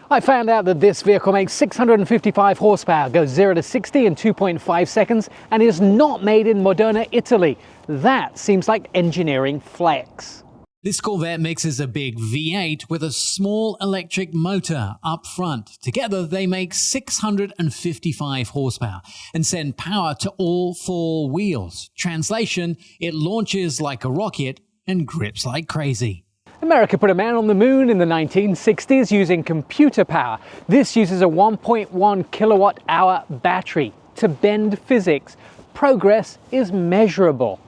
I found out that this vehicle makes 655 horsepower, goes 0 to 60 in 2.5 seconds, and is not made in Modena, Italy. That seems like engineering flex. This Corvette mixes a big V8 with a small electric motor up front. Together they make 655 horsepower and send power to all four wheels. Translation, it launches like a rocket and grips like crazy. America put a man on the moon in the 1960s using computer power. This uses a 1.1 kilowatt-hour battery to bend physics. Progress is measurable.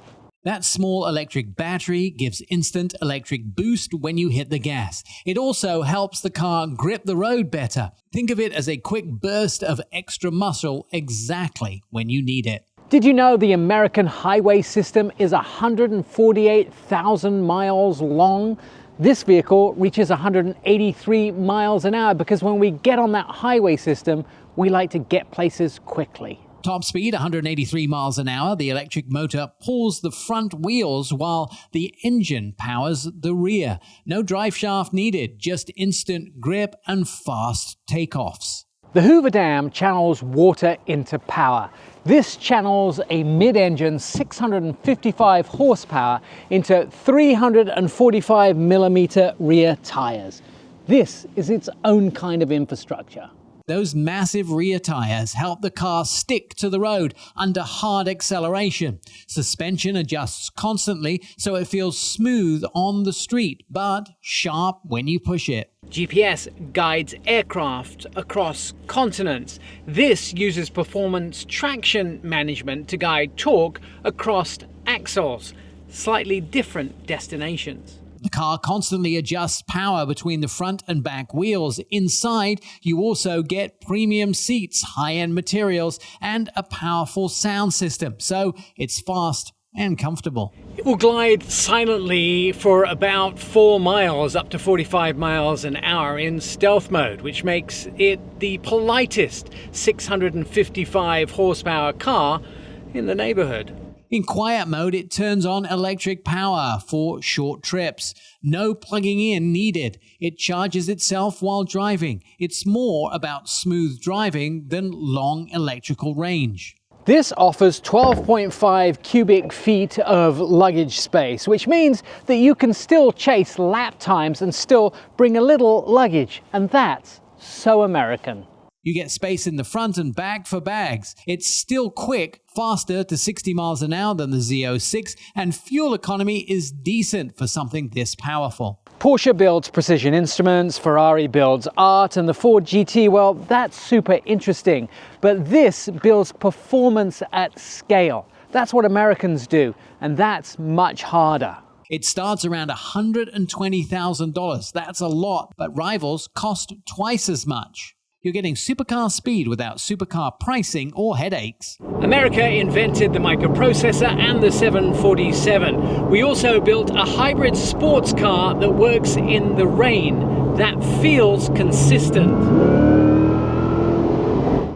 That small electric battery gives instant electric boost when you hit the gas. It also helps the car grip the road better. Think of it as a quick burst of extra muscle exactly when you need it. Did you know the American highway system is 148,000 miles long? This vehicle reaches 183 miles an hour because when we get on that highway system, we like to get places quickly. Top speed 183 miles an hour. The electric motor pulls the front wheels while the engine powers the rear. No drive shaft needed, just instant grip and fast takeoffs. The Hoover Dam channels water into power. This channels a mid-engine 655 horsepower into 345 millimeter rear tires. This is its own kind of infrastructure. Those massive rear tires help the car stick to the road under hard acceleration. Suspension adjusts constantly so it feels smooth on the street, but sharp when you push it. GPS guides aircraft across continents. This uses performance traction management to guide torque across axles, slightly different destinations. The car constantly adjusts power between the front and back wheels. Inside, you also get premium seats, high-end materials, and a powerful sound system, so it's fast and comfortable. It will glide silently for about 4 miles, up to 45 miles an hour in stealth mode, which makes it the politest 655 horsepower car in the neighborhood. In quiet mode, it turns on electric power for short trips. No plugging in needed. It charges itself while driving. It's more about smooth driving than long electrical range. This offers 12.5 cubic feet of luggage space, which means that you can still chase lap times and still bring a little luggage. And that's so American. You get space in the front and back for bags. It's still quick, faster to 60 miles an hour than the Z06, and fuel economy is decent for something this powerful. Porsche builds precision instruments, Ferrari builds art, and the Ford GT, well, that's super interesting. But this builds performance at scale. That's what Americans do, and that's much harder. It starts around $120,000. That's a lot, but rivals cost twice as much. You're getting supercar speed without supercar pricing or headaches. America invented the microprocessor and the 747. We also built a hybrid sports car that works in the rain, that feels consistent.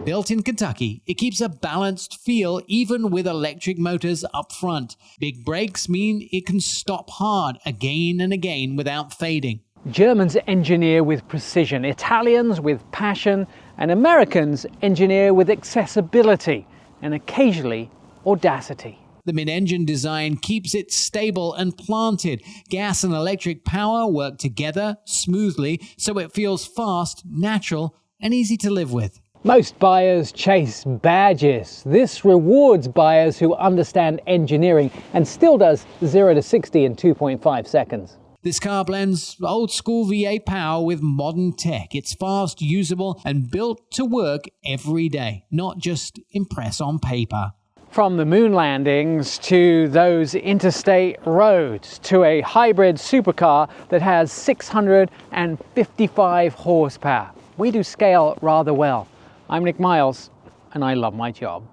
Built in Kentucky, it keeps a balanced feel even with electric motors up front. Big brakes mean it can stop hard again and again without fading. Germans engineer with precision, Italians with passion, and Americans engineer with accessibility and occasionally audacity. The mid-engine design keeps it stable and planted. Gas and electric power work together smoothly so it feels fast, natural, and easy to live with. Most buyers chase badges. This rewards buyers who understand engineering and still does 0 to 60 in 2.5 seconds. This car blends old-school V8 power with modern tech. It's fast, usable, and built to work every day, not just impress on paper. From the moon landings to those interstate roads to a hybrid supercar that has 655 horsepower. We do scale rather well. I'm Nik Miles, and I love my job.